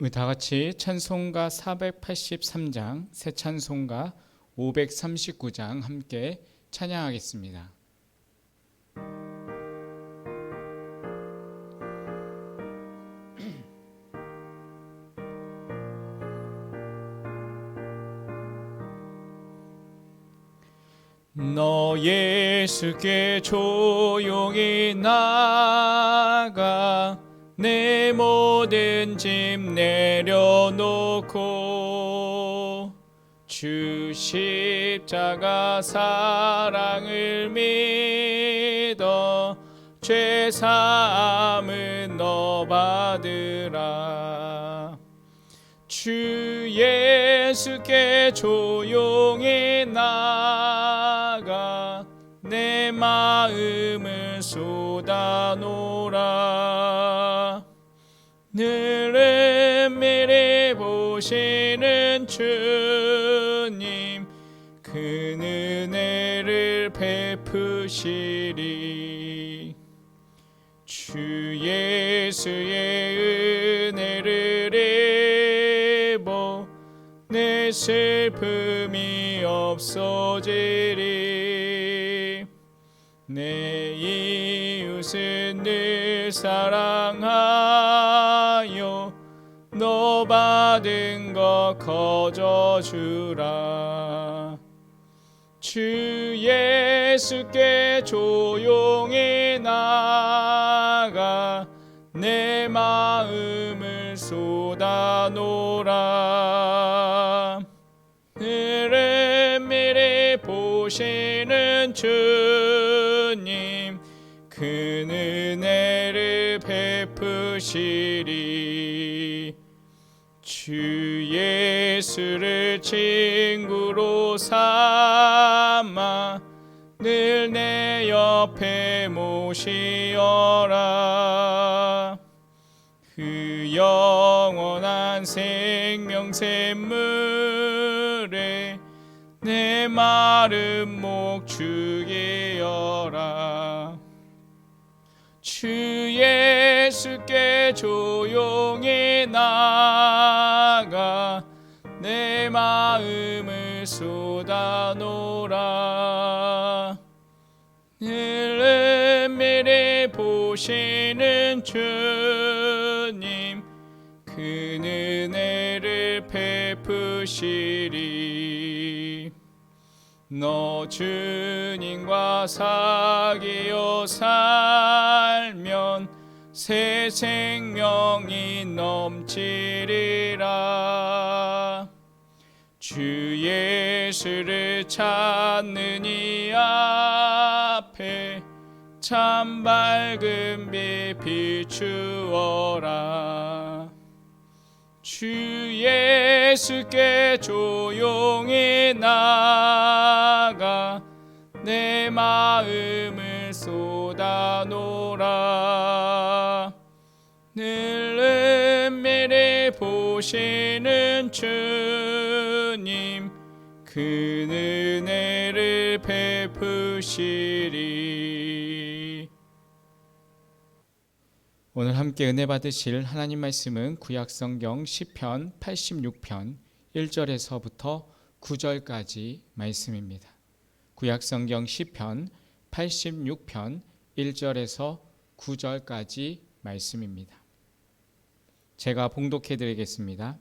우리 다 같이 찬송가 483장, 새 찬송가 539장 함께 찬양하겠습니다. 너 예수께 조용히 나가 내 모든 짐 내려놓고 주 십자가 사랑을 믿어 죄 사함은 너 받으라. 주 예수께 조용히 나가 내 마음을 쏟아놓으라. 늘 은밀히 보시는 주님 그 은혜를 베푸시리. 주 예수의 은혜를 입어 내 슬픔이 없어지리. 내 이웃은 늘 사랑하여 너 받은 것 거저주라. 주 예수께 조용히 나가 내 마음을 쏟아놓으라. 늘 은밀히 보시는 주님 그 은혜를 베푸시리. 주 예수를 친구로 삼아 늘 내 옆에 모시어라. 그 영원한 생명 샘물에 내 마른 목 죽이어라. 주 예수께 조용히 나가 내 마음을 쏟아놓으라. 늘 은밀히 보시는 주님 그 은혜를 베푸시리. 너 주님과 사귀어 살면 새 생명이 넘치리라. 주 예수를 찾는 이 앞에 참 밝은 빛 비추어라. 주 예수께 조용히 나가 내 마음을 쏟아놓으라. 늘 은밀히 보시는 주님 그 은혜를 베푸시리. 오늘 함께 은혜 받으실 하나님 말씀은 구약성경 시편 86편 1절에서부터 9절까지 말씀입니다. 구약성경 시편 86편 1절에서 9절까지 말씀입니다. 제가 봉독해 드리겠습니다.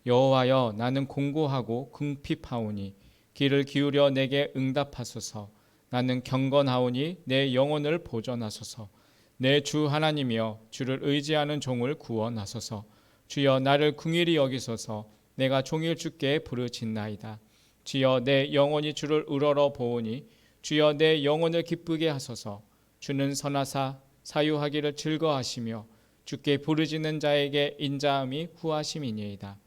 여호와여, 나는 공고하고 궁핍하오니 귀를 기울여 내게 응답하소서. 나는 경건하오니 내 영혼을 보전하소서. 내 주 하나님이여, 주를 의지하는 종을 구원하소서. 주여, 나를 긍휼히 여기소서. 내가 종일 주께 부르짖나이다. 주여, 내 영혼이 주를 우러러 보오니 주여, 내 영혼을 기쁘게 하소서. 주는 선하사 사유하기를 즐거하시며 주께 부르짖는 자에게 인자함이 후하심이니이다.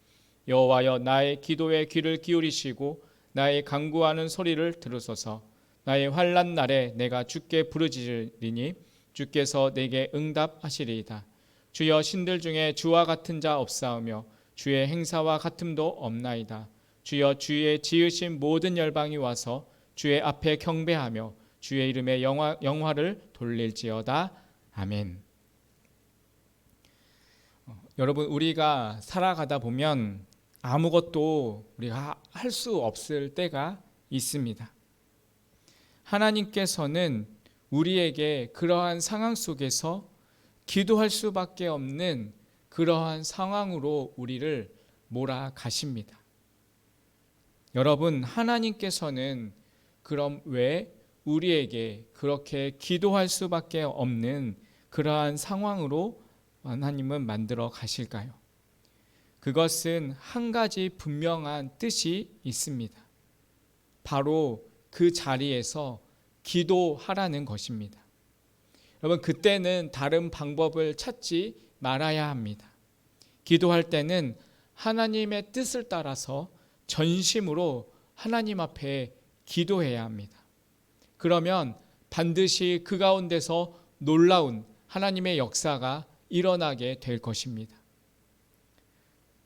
여호와여, 나의 기도에 귀를 기울이시고 나의 간구하는 소리를 들으소서. 나의 환난 날에 내가 주께 부르짖으리니 주께서 내게 응답하시리이다. 주여, 신들 중에 주와 같은 자 없사오며 주의 행사와 같음도 없나이다. 주여, 주의 지으신 모든 열방이 와서 주의 앞에 경배하며 주의 이름에 영화를 돌릴지어다. 아멘. 여러분, 우리가 살아가다 보면 아무것도 우리가 할 수 없을 때가 있습니다. 하나님께서는 우리에게 그러한 상황 속에서 기도할 수밖에 없는 그러한 상황으로 우리를 몰아가십니다. 여러분, 하나님께서는 그럼 왜 우리에게 그렇게 기도할 수밖에 없는 그러한 상황으로 하나님은 만들어 가실까요? 그것은 한 가지 분명한 뜻이 있습니다. 바로 그 자리에서 기도하라는 것입니다. 여러분, 그때는 다른 방법을 찾지 말아야 합니다. 기도할 때는 하나님의 뜻을 따라서 전심으로 하나님 앞에 기도해야 합니다. 그러면 반드시 그 가운데서 놀라운 하나님의 역사가 일어나게 될 것입니다.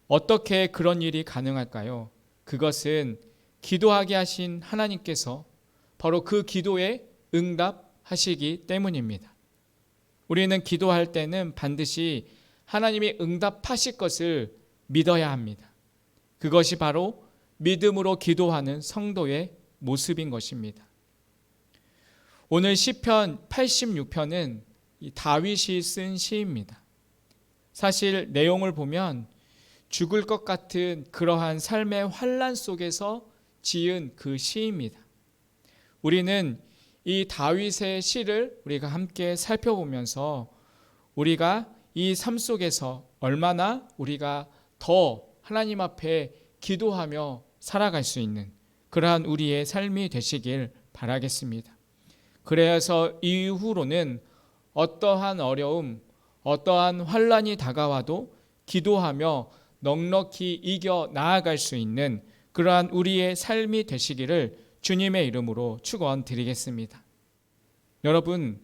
어떻게 그런 일이 가능할까요? 그것은 기도하게 하신 하나님께서 바로 그 기도에 응답하시기 때문입니다. 우리는 기도할 때는 반드시 하나님이 응답하실 것을 믿어야 합니다. 그것이 바로 믿음으로 기도하는 성도의 모습인 것입니다. 오늘 시편 86편은 다윗이 쓴 시입니다. 사실 내용을 보면 죽을 것 같은 그러한 삶의 환난 속에서 지은 그 시입니다. 우리는 이 다윗의 시를 우리가 함께 살펴보면서 우리가 이 삶 속에서 얼마나 우리가 더 하나님 앞에 기도하며 살아갈 수 있는 그러한 우리의 삶이 되시길 바라겠습니다. 그래서 이후로는 어떠한 어려움, 어떠한 환난이 다가와도 기도하며 넉넉히 이겨 나아갈 수 있는 그러한 우리의 삶이 되시기를 주님의 이름으로 축원드리겠습니다. 여러분,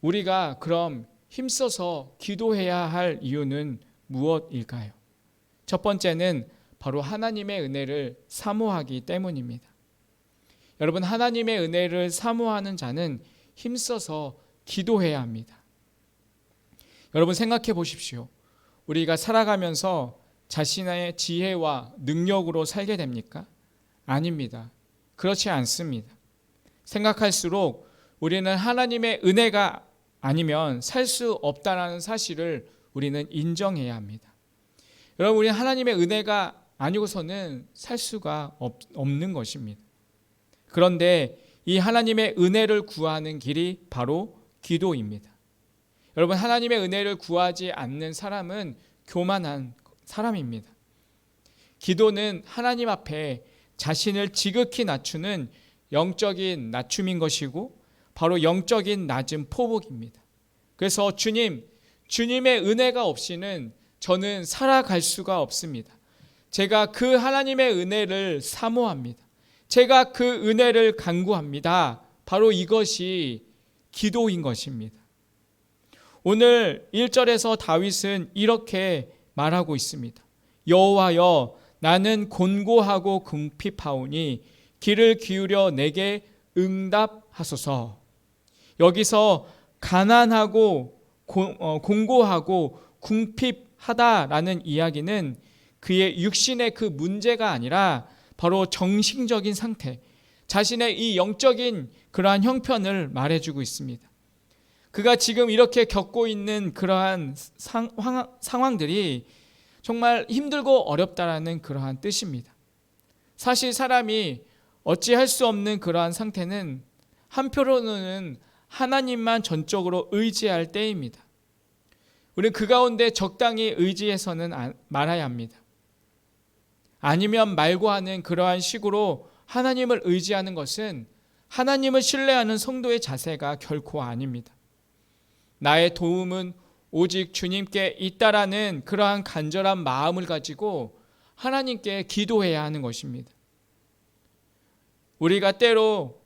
우리가 그럼 힘써서 기도해야 할 이유는 무엇일까요? 첫 번째는 바로 하나님의 은혜를 사모하기 때문입니다. 여러분, 하나님의 은혜를 사모하는 자는 힘써서 기도해야 합니다. 여러분, 생각해 보십시오. 우리가 살아가면서 자신의 지혜와 능력으로 살게 됩니까? 아닙니다. 그렇지 않습니다. 생각할수록 우리는 하나님의 은혜가 아니면 살 수 없다는 사실을 우리는 인정해야 합니다. 여러분, 우리는 하나님의 은혜가 아니고서는 살 수가 없는 것입니다. 그런데 이 하나님의 은혜를 구하는 길이 바로 기도입니다. 여러분, 하나님의 은혜를 구하지 않는 사람은 교만한 사람입니다. 기도는 하나님 앞에 자신을 지극히 낮추는 영적인 낮춤인 것이고 바로 영적인 낮은 포복입니다. 그래서 주님의 은혜가 없이는 저는 살아갈 수가 없습니다. 제가 그 하나님의 은혜를 사모합니다. 제가 그 은혜를 간구합니다. 바로 이것이 기도인 것입니다. 오늘 1절에서 다윗은 이렇게 말하고 있습니다. 여호와여, 나는 곤고하고 궁핍하오니 귀를 기울여 내게 응답하소서. 여기서 가난하고 공고하고 궁핍하다라는 이야기는 그의 육신의 그 문제가 아니라 바로 정신적인 상태, 자신의 이 영적인 그러한 형편을 말해주고 있습니다. 그가 지금 이렇게 겪고 있는 그러한 상황들이 정말 힘들고 어렵다라는 그러한 뜻입니다. 사실 사람이 어찌할 수 없는 그러한 상태는 한편으로는 하나님만 전적으로 의지할 때입니다. 우리는 그 가운데 적당히 의지해서는 말아야 합니다. 아니면 말고 하는 그러한 식으로 하나님을 의지하는 것은 하나님을 신뢰하는 성도의 자세가 결코 아닙니다. 나의 도움은 오직 주님께 있다라는 그러한 간절한 마음을 가지고 하나님께 기도해야 하는 것입니다. 우리가 때로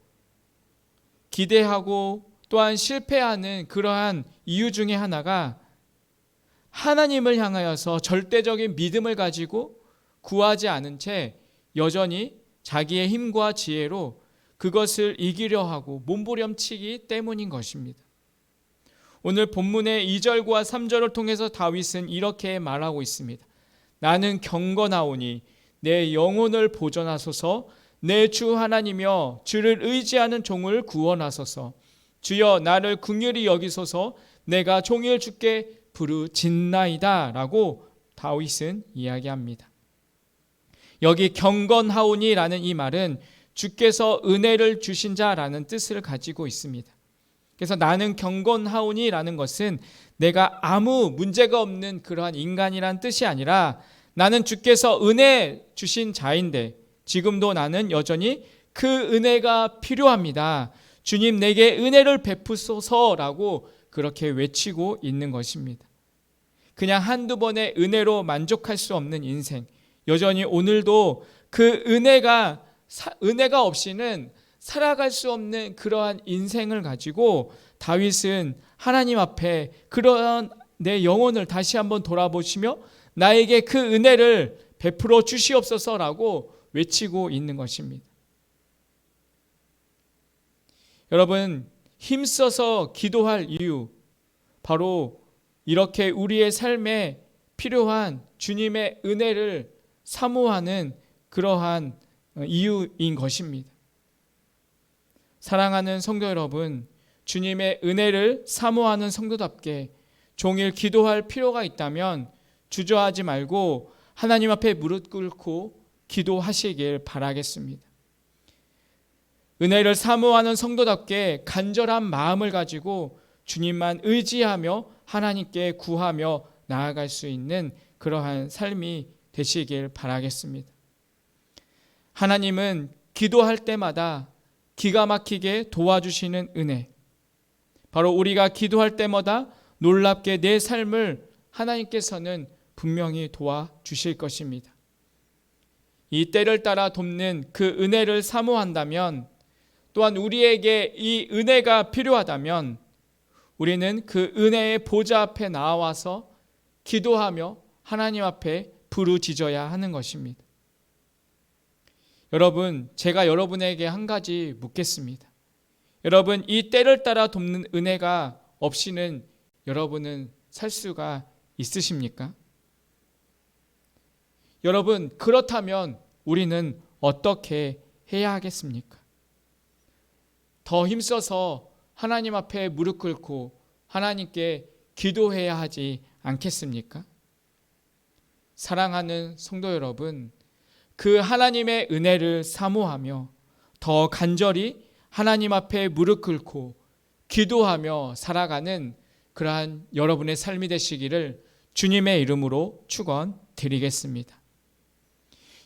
기대하고 또한 실패하는 그러한 이유 중에 하나가 하나님을 향하여서 절대적인 믿음을 가지고 구하지 않은 채 여전히 자기의 힘과 지혜로 그것을 이기려 하고 몸부림치기 때문인 것입니다. 오늘 본문의 2절과 3절을 통해서 다윗은 이렇게 말하고 있습니다. 나는 경건하오니 내 영혼을 보존하소서. 내 주 하나님이여 주를 의지하는 종을 구원하소서. 주여 나를 긍휼히 여기소서. 내가 종일 주께 부르짖나이다 라고 다윗은 이야기합니다. 여기 경건하오니라는 이 말은 주께서 은혜를 주신 자라는 뜻을 가지고 있습니다. 그래서 나는 경건하오니라는 것은 내가 아무 문제가 없는 그러한 인간이란 뜻이 아니라 나는 주께서 은혜 주신 자인데 지금도 나는 여전히 그 은혜가 필요합니다. 주님 내게 은혜를 베푸소서라고 그렇게 외치고 있는 것입니다. 그냥 한두 번의 은혜로 만족할 수 없는 인생, 여전히 오늘도 그 은혜가 없이는 살아갈 수 없는 그러한 인생을 가지고 다윗은 하나님 앞에 그러한 내 영혼을 다시 한번 돌아보시며 나에게 그 은혜를 베풀어 주시옵소서라고 외치고 있는 것입니다. 여러분, 힘써서 기도할 이유, 바로 이렇게 우리의 삶에 필요한 주님의 은혜를 사모하는 그러한 이유인 것입니다. 사랑하는 성도 여러분, 주님의 은혜를 사모하는 성도답게 종일 기도할 필요가 있다면 주저하지 말고 하나님 앞에 무릎 꿇고 기도하시길 바라겠습니다. 은혜를 사모하는 성도답게 간절한 마음을 가지고 주님만 의지하며 하나님께 구하며 나아갈 수 있는 그러한 삶이 되시길 바라겠습니다. 하나님은 기도할 때마다 기가 막히게 도와주시는 은혜, 바로 우리가 기도할 때마다 놀랍게 내 삶을 하나님께서는 분명히 도와주실 것입니다. 이 때를 따라 돕는 그 은혜를 사모한다면, 또한 우리에게 이 은혜가 필요하다면 우리는 그 은혜의 보좌 앞에 나와서 기도하며 하나님 앞에 부르짖어야 하는 것입니다. 여러분, 제가 여러분에게 한 가지 묻겠습니다. 여러분, 이 때를 따라 돕는 은혜가 없이는 여러분은 살 수가 있으십니까? 여러분, 그렇다면 우리는 어떻게 해야 하겠습니까? 더 힘써서 하나님 앞에 무릎 꿇고 하나님께 기도해야 하지 않겠습니까? 사랑하는 성도 여러분, 그 하나님의 은혜를 사모하며 더 간절히 하나님 앞에 무릎 꿇고 기도하며 살아가는 그러한 여러분의 삶이 되시기를 주님의 이름으로 축원드리겠습니다.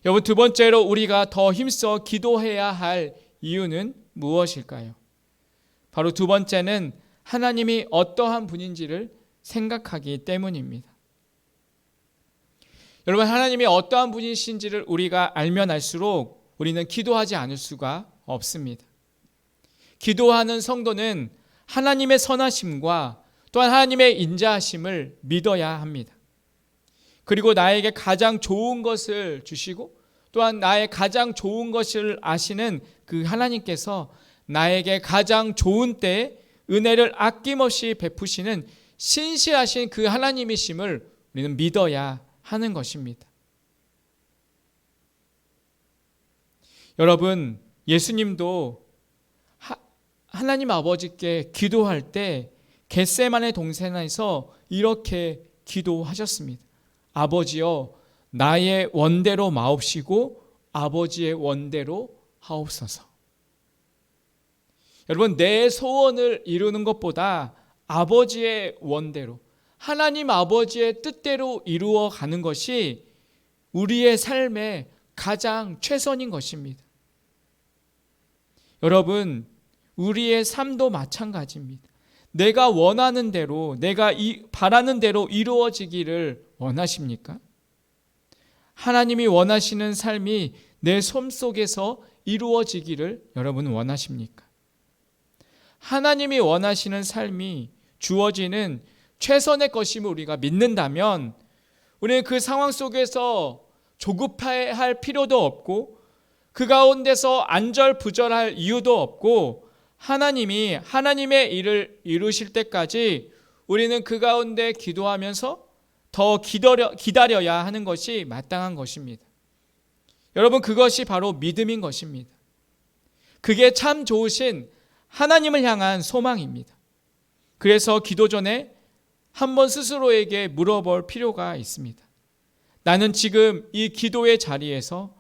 여러분, 두 번째로 우리가 더 힘써 기도해야 할 이유는 무엇일까요? 바로 두 번째는 하나님이 어떠한 분인지를 생각하기 때문입니다. 여러분, 하나님이 어떠한 분이신지를 우리가 알면 알수록 우리는 기도하지 않을 수가 없습니다. 기도하는 성도는 하나님의 선하심과 또한 하나님의 인자하심을 믿어야 합니다. 그리고 나에게 가장 좋은 것을 주시고 또한 나의 가장 좋은 것을 아시는 그 하나님께서 나에게 가장 좋은 때에 은혜를 아낌없이 베푸시는 신실하신 그 하나님이심을 우리는 믿어야 하는 것입니다. 여러분, 예수님도 하나님 아버지께 기도할 때 겟세마네 동산에서 이렇게 기도하셨습니다. 아버지여, 나의 원대로 마옵시고 아버지의 원대로 하옵소서. 여러분, 내 소원을 이루는 것보다 아버지의 원대로, 하나님 아버지의 뜻대로 이루어가는 것이 우리의 삶의 가장 최선인 것입니다. 여러분, 우리의 삶도 마찬가지입니다. 내가 원하는 대로, 내가 바라는 대로 이루어지기를 원하십니까? 하나님이 원하시는 삶이 내 삶 속에서 이루어지기를 여러분 원하십니까? 하나님이 원하시는 삶이 주어지는 최선의 것임을 우리가 믿는다면 우리는 그 상황 속에서 조급해할 필요도 없고 그 가운데서 안절부절할 이유도 없고 하나님이 하나님의 일을 이루실 때까지 우리는 그 가운데 기도하면서 더 기다려야 하는 것이 마땅한 것입니다. 여러분, 그것이 바로 믿음인 것입니다. 그게 참 좋으신 하나님을 향한 소망입니다. 그래서 기도 전에 한번 스스로에게 물어볼 필요가 있습니다. 나는 지금 이 기도의 자리에서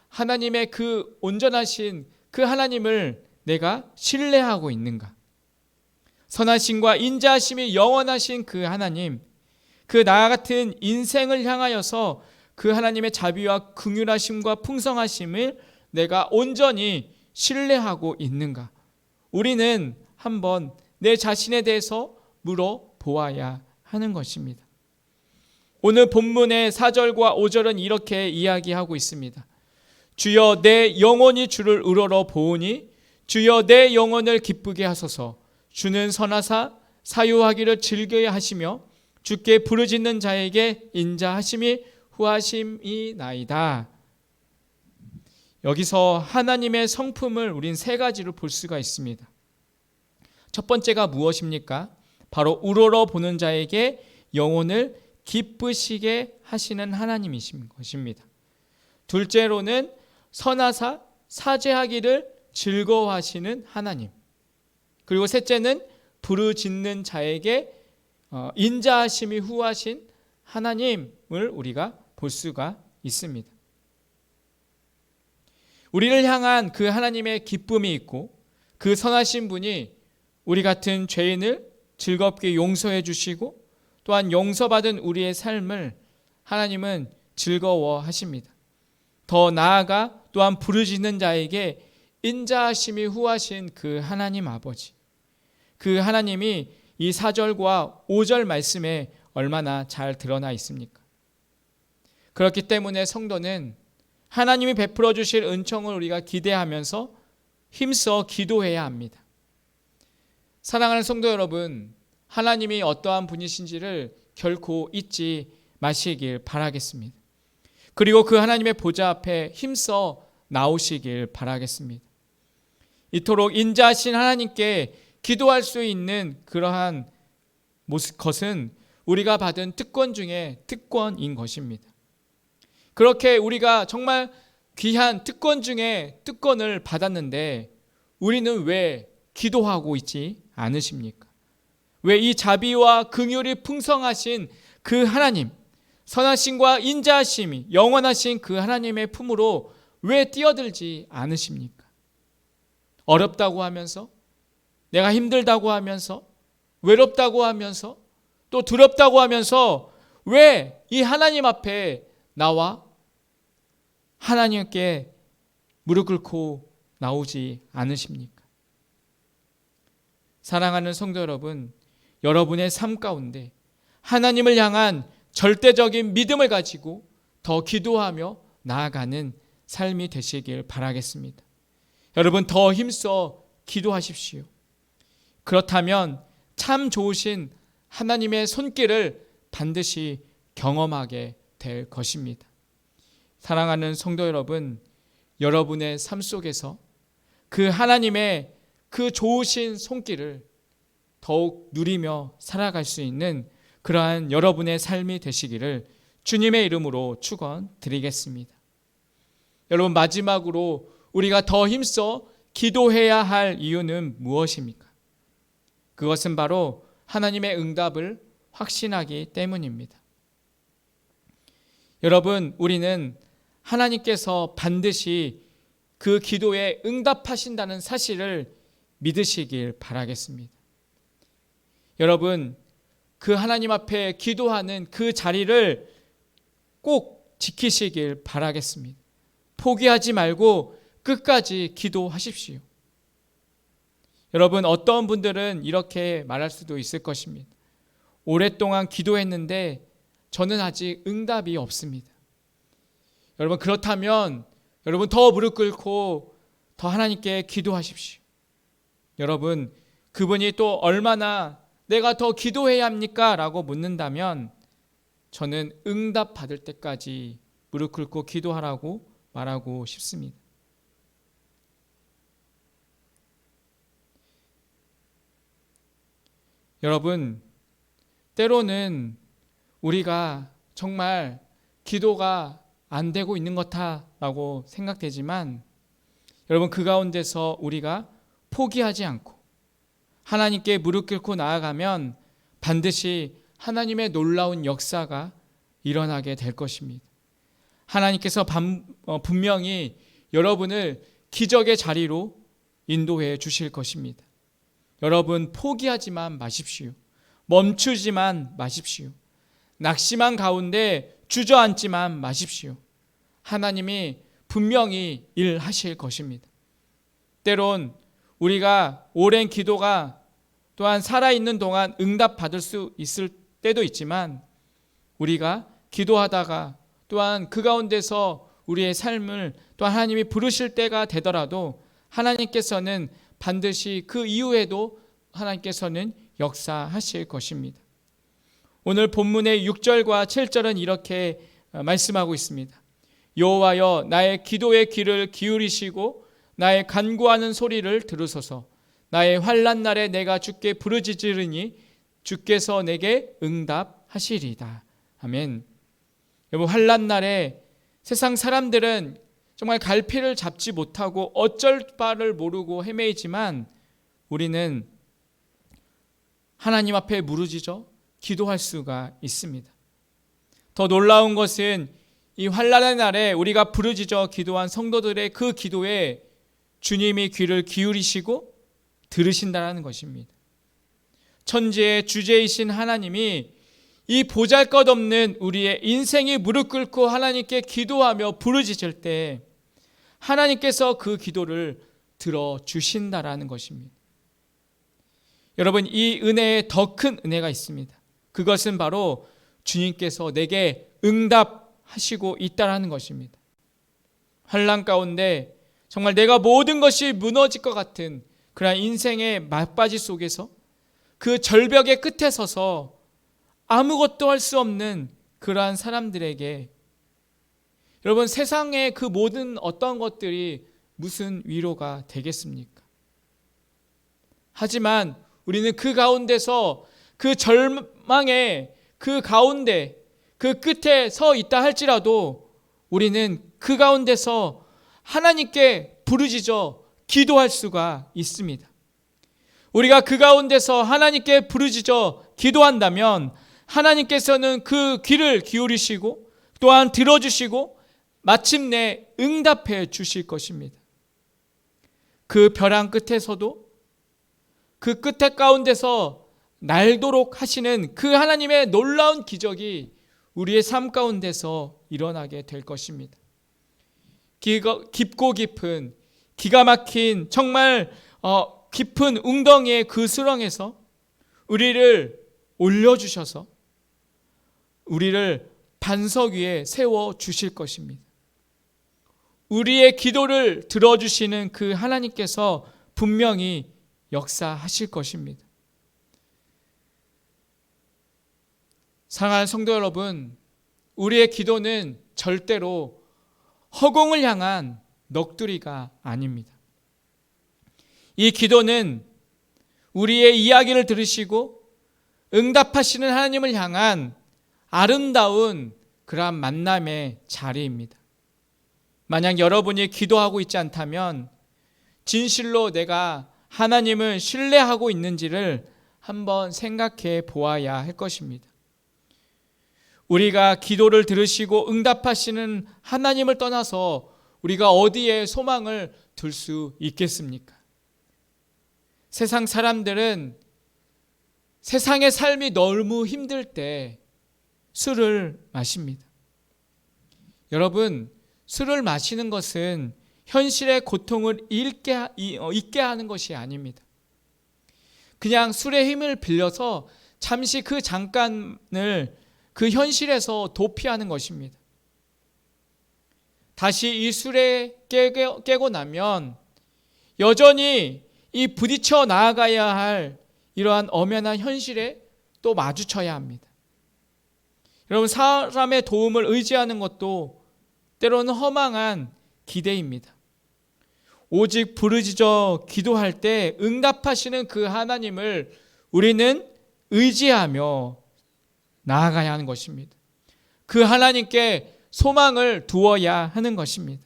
하나님의 그 온전하신 그 하나님을 내가 신뢰하고 있는가? 선하심과 인자하심이 영원하신 그 하나님, 그 나와 같은 인생을 향하여서 그 하나님의 자비와 긍휼하심과 풍성하심을 내가 온전히 신뢰하고 있는가? 우리는 한번 내 자신에 대해서 물어보아야 하는 것입니다. 오늘 본문의 4절과 5절은 이렇게 이야기하고 있습니다. 주여 내 영혼이 주를 우러러 보오니 주여 내 영혼을 기쁘게 하소서. 주는 선하사 사유하기를 즐겨야 하시며 주께 부르짖는 자에게 인자하심이 후하심이나이다. 여기서 하나님의 성품을 우린 세 가지로 볼 수가 있습니다. 첫 번째가 무엇입니까? 바로 우러러 보는 자에게 영혼을 기쁘시게 하시는 하나님이신 것입니다. 둘째로는 선하사 사죄하기를 즐거워하시는 하나님. 그리고 셋째는 부르짖는 자에게 인자하심이 후하신 하나님을 우리가 볼 수가 있습니다. 우리를 향한 그 하나님의 기쁨이 있고 그 선하신 분이 우리 같은 죄인을 즐겁게 용서해 주시고 또한 용서받은 우리의 삶을 하나님은 즐거워하십니다. 더 나아가 또한 부르짖는 자에게 인자하심이 후하신 그 하나님 아버지, 그 하나님이 이 4절과 5절 말씀에 얼마나 잘 드러나 있습니까? 그렇기 때문에 성도는 하나님이 베풀어 주실 은총을 우리가 기대하면서 힘써 기도해야 합니다. 사랑하는 성도 여러분, 하나님이 어떠한 분이신지를 결코 잊지 마시길 바라겠습니다. 그리고 그 하나님의 보좌 앞에 힘써 나오시길 바라겠습니다. 이토록 인자하신 하나님께 기도할 수 있는 그러한 것은 우리가 받은 특권 중에 특권인 것입니다. 그렇게 우리가 정말 귀한 특권 중에 특권을 받았는데 우리는 왜 기도하고 있지 않으십니까? 왜 이 자비와 긍휼이 풍성하신 그 하나님, 선하심과 인자하심이 영원하신 그 하나님의 품으로 왜 뛰어들지 않으십니까? 어렵다고 하면서, 내가 힘들다고 하면서, 외롭다고 하면서, 또 두렵다고 하면서 왜 이 하나님 앞에 나와 하나님께 무릎 꿇고 나오지 않으십니까? 사랑하는 성도 여러분, 여러분의 삶 가운데 하나님을 향한 절대적인 믿음을 가지고 더 기도하며 나아가는 삶이 되시길 바라겠습니다. 여러분, 더 힘써 기도하십시오. 그렇다면 참 좋으신 하나님의 손길을 반드시 경험하게 될 것입니다. 사랑하는 성도 여러분, 여러분의 삶 속에서 그 하나님의 그 좋으신 손길을 더욱 누리며 살아갈 수 있는 그러한 여러분의 삶이 되시기를 주님의 이름으로 축원드리겠습니다. 여러분, 마지막으로 우리가 더 힘써 기도해야 할 이유는 무엇입니까? 그것은 바로 하나님의 응답을 확신하기 때문입니다. 여러분, 우리는 하나님께서 반드시 그 기도에 응답하신다는 사실을 믿으시길 바라겠습니다. 여러분, 그 하나님 앞에 기도하는 그 자리를 꼭 지키시길 바라겠습니다. 포기하지 말고 끝까지 기도하십시오. 여러분, 어떤 분들은 이렇게 말할 수도 있을 것입니다. 오랫동안 기도했는데 저는 아직 응답이 없습니다. 여러분, 그렇다면 여러분 더 무릎 꿇고 더 하나님께 기도하십시오. 여러분, 그분이 또 얼마나 내가 더 기도해야 합니까? 라고 묻는다면 저는 응답 받을 때까지 무릎 꿇고 기도하라고 말하고 싶습니다. 여러분, 때로는 우리가 정말 기도가 안 되고 있는 것 같다라고 생각되지만 여러분, 그 가운데서 우리가 포기하지 않고 하나님께 무릎 꿇고 나아가면 반드시 하나님의 놀라운 역사가 일어나게 될 것입니다. 하나님께서 분명히 여러분을 기적의 자리로 인도해 주실 것입니다. 여러분, 포기하지만 마십시오. 멈추지만 마십시오. 낙심한 가운데 주저앉지만 마십시오. 하나님이 분명히 일하실 것입니다. 때론 우리가 오랜 기도가 또한 살아있는 동안 응답받을 수 있을 때도 있지만 우리가 기도하다가 또한 그 가운데서 우리의 삶을 또 하나님이 부르실 때가 되더라도 하나님께서는 반드시 그 이후에도 하나님께서는 역사하실 것입니다. 오늘 본문의 6절과 7절은 이렇게 말씀하고 있습니다. 여호와여, 나의 기도의 귀를 기울이시고 나의 간구하는 소리를 들으소서. 나의 환난 날에 내가 주께 부르짖으리니 주께서 내게 응답하시리이다. 아멘. 여러분, 환난 날에 세상 사람들은 정말 갈피를 잡지 못하고 어쩔 바를 모르고 헤매이지만 우리는 하나님 앞에 무르짖어 기도할 수가 있습니다. 더 놀라운 것은 이 환난의 날에 우리가 부르짖어 기도한 성도들의 그 기도에 주님이 귀를 기울이시고 들으신다는 것입니다. 천지의 주제이신 하나님이 이 보잘것없는 우리의 인생이 무릎 꿇고 하나님께 기도하며 부르짖을 때 하나님께서 그 기도를 들어주신다라는 것입니다. 여러분, 이 은혜에 더 큰 은혜가 있습니다. 그것은 바로 주님께서 내게 응답하시고 있다라는 것입니다. 환난 가운데 정말 내가 모든 것이 무너질 것 같은 그런 인생의 막바지 속에서 그 절벽의 끝에 서서 아무것도 할 수 없는 그러한 사람들에게 여러분, 세상의 그 모든 어떤 것들이 무슨 위로가 되겠습니까? 하지만 우리는 그 가운데서 그 절망의 그 가운데 그 끝에 서 있다 할지라도 우리는 그 가운데서 하나님께 부르짖어 기도할 수가 있습니다. 우리가 그 가운데서 하나님께 부르짖어 기도한다면 하나님께서는 그 귀를 기울이시고 또한 들어주시고 마침내 응답해 주실 것입니다. 그 벼랑 끝에서도 그 끝에 가운데서 날도록 하시는 그 하나님의 놀라운 기적이 우리의 삶 가운데서 일어나게 될 것입니다. 깊고 깊은 기가 막힌 정말 깊은 웅덩이의 그 수렁에서 우리를 올려주셔서 우리를 반석 위에 세워주실 것입니다. 우리의 기도를 들어주시는 그 하나님께서 분명히 역사하실 것입니다. 사랑하는 성도 여러분, 우리의 기도는 절대로 허공을 향한 넋두리가 아닙니다. 이 기도는 우리의 이야기를 들으시고 응답하시는 하나님을 향한 아름다운 그러한 만남의 자리입니다. 만약 여러분이 기도하고 있지 않다면 진실로 내가 하나님을 신뢰하고 있는지를 한번 생각해 보아야 할 것입니다. 우리가 기도를 들으시고 응답하시는 하나님을 떠나서 우리가 어디에 소망을 둘 수 있겠습니까? 세상 사람들은 세상의 삶이 너무 힘들 때 술을 마십니다. 여러분, 술을 마시는 것은 현실의 고통을 잊게 하는 것이 아닙니다. 그냥 술의 힘을 빌려서 잠시 그 잠깐을 그 현실에서 도피하는 것입니다. 다시 이 술에 깨고 나면 여전히 이 부딪혀 나아가야 할 이러한 엄연한 현실에 또 마주쳐야 합니다. 여러분, 사람의 도움을 의지하는 것도 때로는 허망한 기대입니다. 오직 부르짖어 기도할 때 응답하시는 그 하나님을 우리는 의지하며 나아가야 하는 것입니다. 그 하나님께 소망을 두어야 하는 것입니다.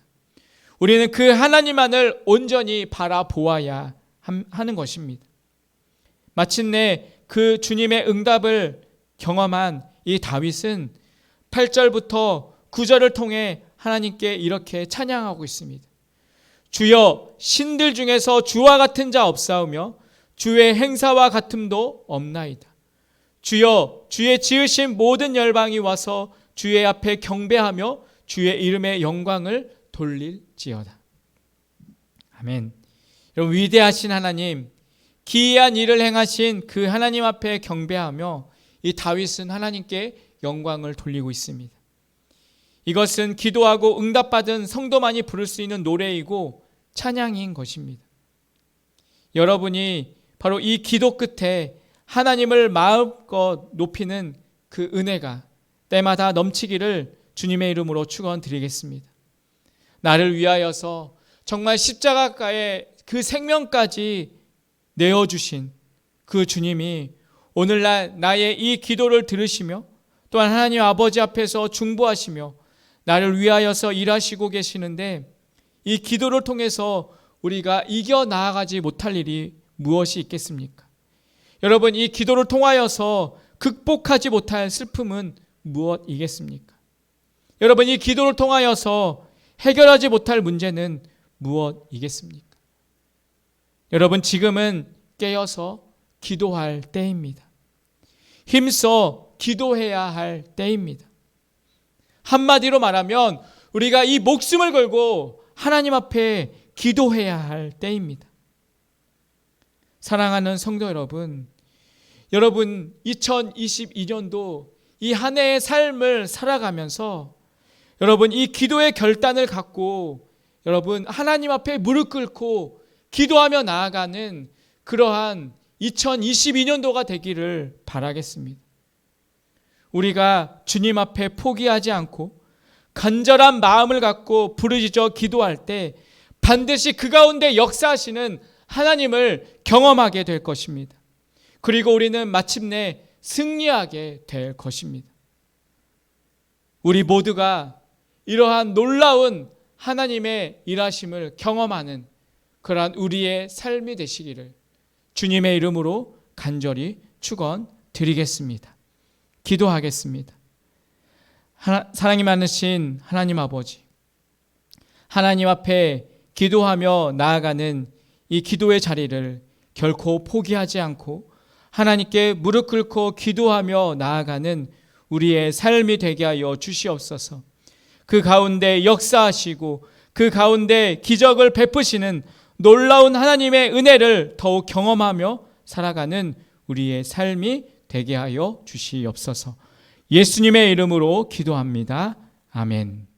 우리는 그 하나님만을 온전히 바라보아야 하는 것입니다. 마침내 그 주님의 응답을 경험한 이 다윗은 8절부터 9절을 통해 하나님께 이렇게 찬양하고 있습니다. 주여, 신들 중에서 주와 같은 자 없사오며 주의 행사와 같음도 없나이다. 주여, 주의 지으신 모든 열방이 와서 주의 앞에 경배하며 주의 이름의 영광을 돌릴지어다. 아멘. 여러분, 위대하신 하나님, 기이한 일을 행하신 그 하나님 앞에 경배하며 이 다윗은 하나님께 영광을 돌리고 있습니다. 이것은 기도하고 응답받은 성도만이 부를 수 있는 노래이고 찬양인 것입니다. 여러분이 바로 이 기도 끝에 하나님을 마음껏 높이는 그 은혜가 때마다 넘치기를 주님의 이름으로 축원드리겠습니다. 나를 위하여서 정말 십자가가에 그 생명까지 내어주신 그 주님이 오늘날 나의 이 기도를 들으시며 또한 하나님 아버지 앞에서 중보하시며 나를 위하여서 일하시고 계시는데 이 기도를 통해서 우리가 이겨 나아가지 못할 일이 무엇이 있겠습니까? 여러분, 이 기도를 통하여서 극복하지 못할 슬픔은 무엇이겠습니까? 여러분, 이 기도를 통하여서 해결하지 못할 문제는 무엇이겠습니까? 여러분, 지금은 깨어서 기도할 때입니다. 힘써 기도해야 할 때입니다. 한마디로 말하면 우리가 이 목숨을 걸고 하나님 앞에 기도해야 할 때입니다. 사랑하는 성도 여러분, 2022년도 이 한 해의 삶을 살아가면서 여러분 이 기도의 결단을 갖고 여러분 하나님 앞에 무릎 꿇고 기도하며 나아가는 그러한 2022년도가 되기를 바라겠습니다. 우리가 주님 앞에 포기하지 않고 간절한 마음을 갖고 부르짖어 기도할 때 반드시 그 가운데 역사하시는 하나님을 경험하게 될 것입니다. 그리고 우리는 마침내 승리하게 될 것입니다. 우리 모두가 이러한 놀라운 하나님의 일하심을 경험하는 그러한 우리의 삶이 되시기를 주님의 이름으로 간절히 축원드리겠습니다. 기도하겠습니다. 사랑이 많으신 하나님 아버지, 하나님 앞에 기도하며 나아가는 이 기도의 자리를 결코 포기하지 않고 하나님께 무릎 꿇고 기도하며 나아가는 우리의 삶이 되게 하여 주시옵소서. 그 가운데 역사하시고 그 가운데 기적을 베푸시는 놀라운 하나님의 은혜를 더욱 경험하며 살아가는 우리의 삶이 되게 하여 주시옵소서. 예수님의 이름으로 기도합니다. 아멘.